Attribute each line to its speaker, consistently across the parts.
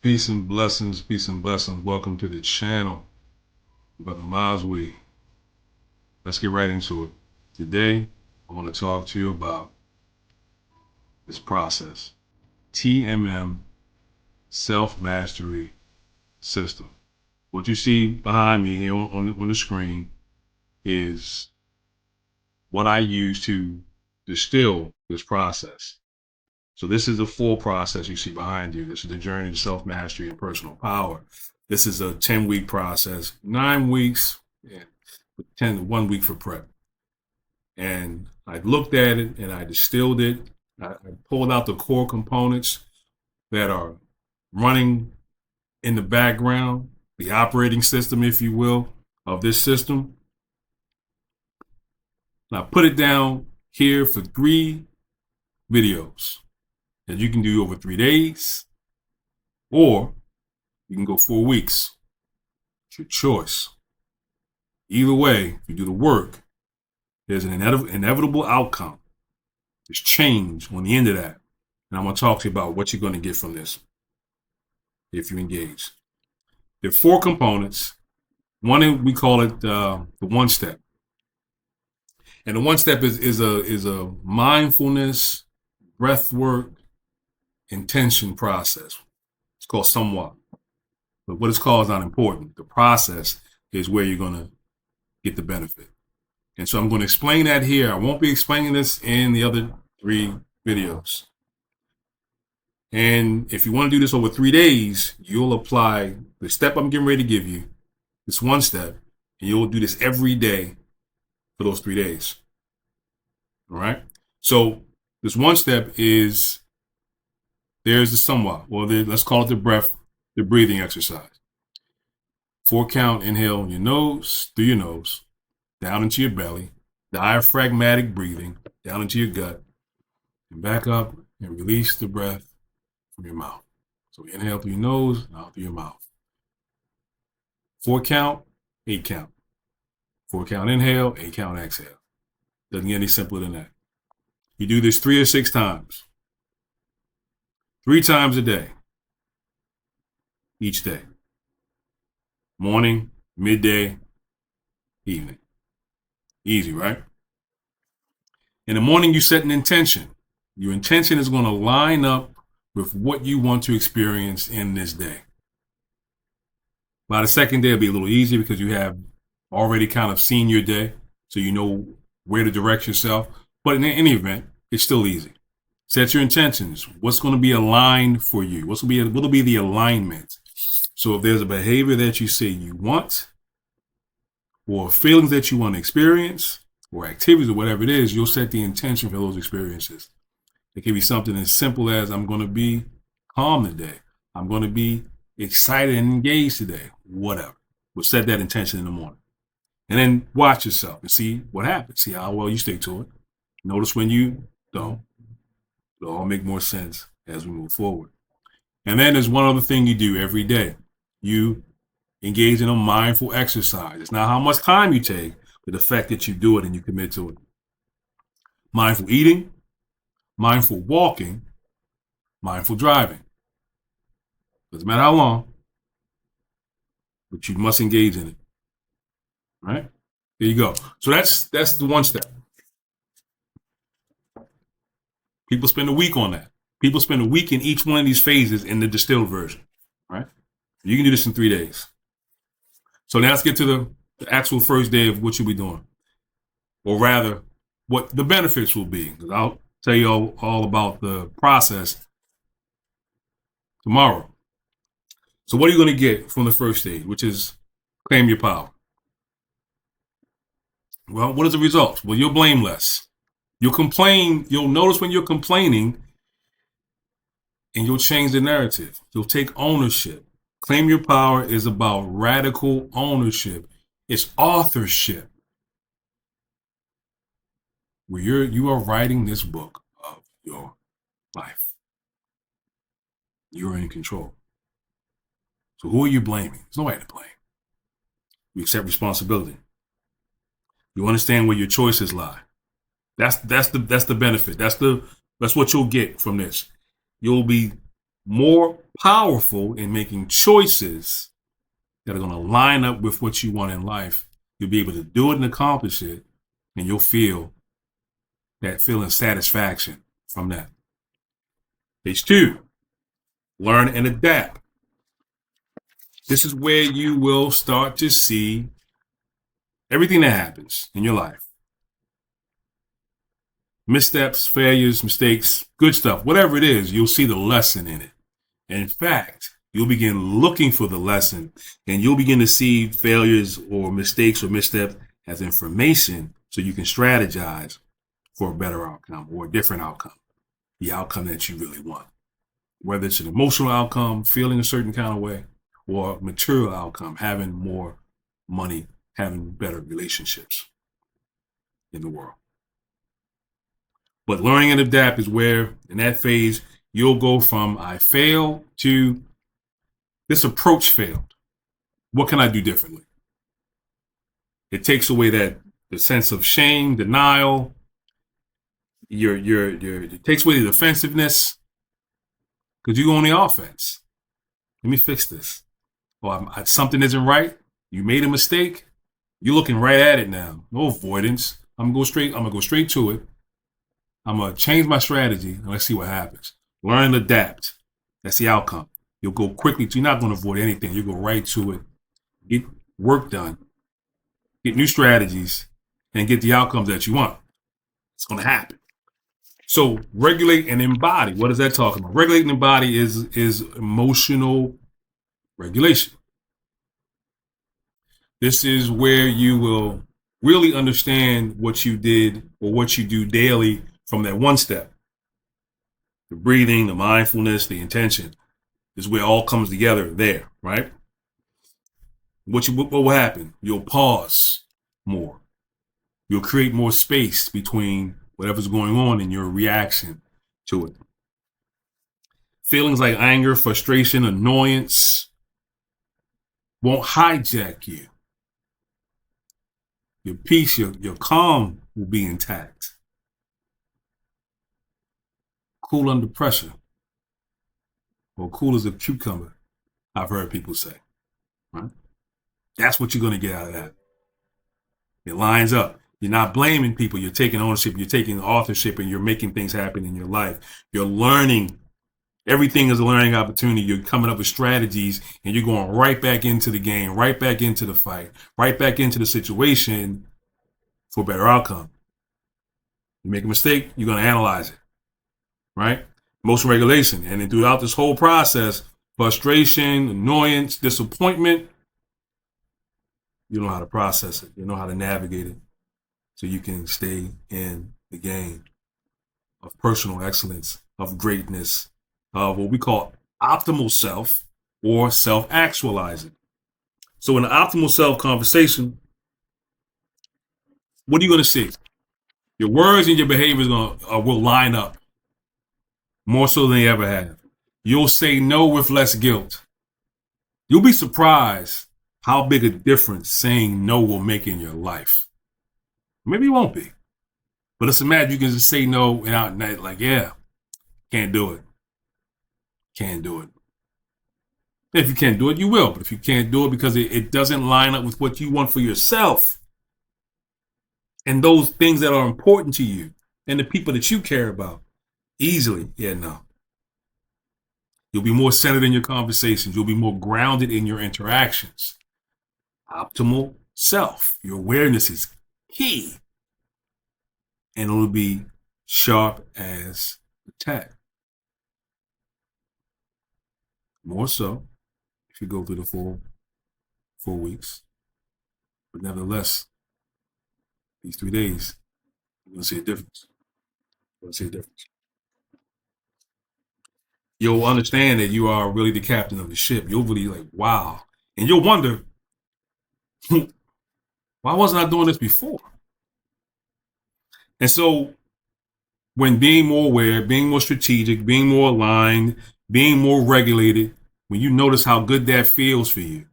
Speaker 1: Peace and blessings, peace and blessings. Welcome to the channel, Brother Maswi. Let's get right into it. Today, I want to talk to you about this process, TMM Self Mastery System. What you see behind me here on the screen is what I use to distill this process. So this is the full process you see behind you. This is the journey to self-mastery and personal power. This is a 10-week process, 9 weeks, and 1 week for prep. And I looked at it and I distilled it. I pulled out the core components that are running in the background, the operating system, if you will, of this system. And I put it down here for 3 videos that you can do over 3 days, or you can go 4 weeks. It's your choice. Either way, if you do the work, there's an inevitable outcome. There's change on the end of that. And I'm going to talk to you about what you're going to get from this if you engage. There are 4 components. One, we call it the 1 step. And the 1 step is a mindfulness, breath work, intention process. It's called somewhat. But what it's called is not important. The process is where you're going to get the benefit. And so I'm going to explain that here. I won't be explaining this in the other 3 videos. And if you want to do this over 3 days, you'll apply the step I'm getting ready to give you, this 1 step, and you'll do this every day for those 3 days. All right? So this 1 step is, there's the somewhat. Well, let's call it the breathing exercise. 4 count, inhale your nose, through your nose, down into your belly, diaphragmatic breathing, down into your gut, and back up and release the breath from your mouth. So inhale through your nose, out through your mouth. 4 count, 8 count. 4 count inhale, 8 count exhale. Doesn't get any simpler than that. You do this 3 or 6 times. 3 times a day. Each day. Morning, midday, evening. Easy, right? In the morning, you set an intention. Your intention is going to line up with what you want to experience in this day. By the second day, it'll be a little easier because you have already kind of seen your day, so you know where to direct yourself. But in any event, it's still easy. Set your intentions. What's going to be aligned for you? What'll be the alignment? So if there's a behavior that you say you want, or feelings that you want to experience, or activities or whatever it is, you'll set the intention for those experiences. It can be something as simple as, I'm going to be calm today. I'm going to be excited and engaged today. Whatever. We'll set that intention in the morning. And then watch yourself and see what happens. See how well you stick to it. Notice when you don't. It'll all make more sense as we move forward. And then there's one other thing you do every day. You engage in a mindful exercise. It's not how much time you take, but the fact that you do it and you commit to it. Mindful eating, mindful walking, mindful driving. Doesn't matter how long, but you must engage in it. Right? There you go. So that's the 1 step. People spend a week on that. People spend a week in each one of these phases in the distilled version. Right? You can do this in 3 days. So now let's get to the actual first day of what you'll be doing. Or rather, what the benefits will be. Because I'll tell you all about the process tomorrow. So what are you going to get from the first stage, which is claim your power? Well, what is the result? Well, you'll blame less. You'll complain. You'll notice when you're complaining, and you'll change the narrative. You'll take ownership. Claim your power is about radical ownership. It's authorship. Where you are writing this book of your life. You're in control. So who are you blaming? There's nobody to blame. You accept responsibility. You understand where your choices lie. That's the benefit. That's what you'll get from this. You'll be more powerful in making choices that are going to line up with what you want in life. You'll be able to do it and accomplish it, and you'll feel that feeling satisfaction from that. Page 2, learn and adapt. This is where you will start to see everything that happens in your life. Missteps, failures, mistakes, good stuff, whatever it is, you'll see the lesson in it. And in fact, you'll begin looking for the lesson, and you'll begin to see failures or mistakes or missteps as information so you can strategize for a better outcome or a different outcome, the outcome that you really want. Whether it's an emotional outcome, feeling a certain kind of way, or material outcome, having more money, having better relationships in the world. But learning and adapt is where, in that phase, you'll go from I failed to this approach failed. What can I do differently? It takes away the sense of shame, denial. It takes away the defensiveness because you go on the offense. Let me fix this. Something isn't right. You made a mistake. You're looking right at it now. No avoidance. I'm gonna go straight to it. I'm gonna change my strategy and let's see what happens. Learn and adapt. That's the outcome. You'll go quickly. You're not going to avoid anything. You'll go right to it. Get work done. Get new strategies and get the outcomes that you want. It's going to happen. So regulate and embody. What is that talking about? Regulate and embody is emotional regulation. This is where you will really understand what you did or what you do daily from that one step. The breathing, the mindfulness, the intention is where it all comes together there, right? What will happen? You'll pause more. You'll create more space between whatever's going on and your reaction to it. Feelings like anger, frustration, annoyance won't hijack you. Your peace, your calm will be intact. Cool under pressure. Or cool as a cucumber, I've heard people say. Right? That's what you're going to get out of that. It lines up. You're not blaming people. You're taking ownership. You're taking authorship, and you're making things happen in your life. You're learning. Everything is a learning opportunity. You're coming up with strategies, and you're going right back into the game, right back into the fight, right back into the situation for a better outcome. You make a mistake, you're going to analyze it, right? Emotional regulation. And then throughout this whole process, frustration, annoyance, disappointment, you know how to process it. You know how to navigate it so you can stay in the game of personal excellence, of greatness, of what we call optimal self or self-actualizing. So in the optimal self conversation, what are you going to see? Your words and your behaviors will line up more so than they ever have. You'll say no with less guilt. You'll be surprised how big a difference saying no will make in your life. Maybe it won't be. But let's imagine you can just say no and out night like, yeah, can't do it. Can't do it. If you can't do it, you will. But if you can't do it because it doesn't line up with what you want for yourself and those things that are important to you and the people that you care about, easily, yeah, no. You'll be more centered in your conversations. You'll be more grounded in your interactions. Optimal self. Your awareness is key. And it'll be sharp as a tack. More so if you go through the full 4 weeks. But nevertheless, these 3 days, you're going to see a difference. You're going to see a difference. You'll understand that you are really the captain of the ship. You'll really like, wow. And you'll wonder, why wasn't I doing this before? And so when being more aware, being more strategic, being more aligned, being more regulated, when you notice how good that feels for you,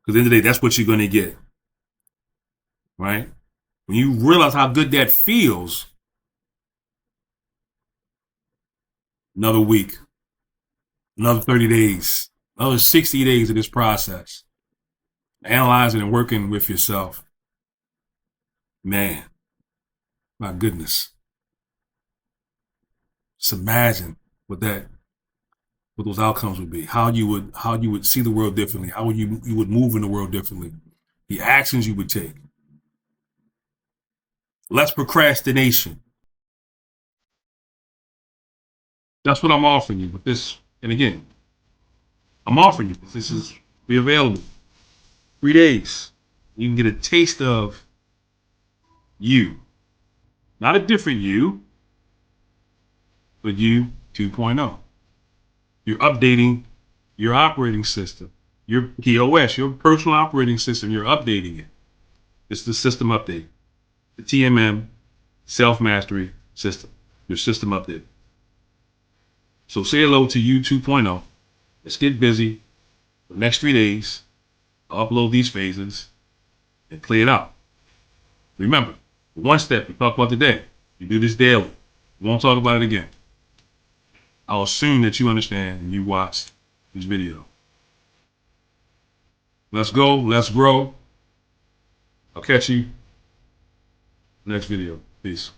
Speaker 1: because at the end of the day, that's what you're going to get, right? When you realize how good that feels, another week, Another 30 days, another 60 days of this process, analyzing and working with yourself. Man, my goodness. Just imagine what those outcomes would be. How you would see the world differently. How you would move in the world differently. The actions you would take. Less procrastination. That's what I'm offering you with this. And again, I'm offering you this. This is be available. 3 days. You can get a taste of you. Not a different you, but you 2.0. You're updating your operating system. Your POS, your personal operating system, you're updating it. It's the system update. The TMM Self Mastery System. Your system update. So say hello to you 2.0. Let's get busy. For the next 3 days, upload these phases and play it out. Remember, one step we talked about today. You do this daily. We won't talk about it again. I'll assume that you understand and you watched this video. Let's go. Let's grow. I'll catch you next video. Peace.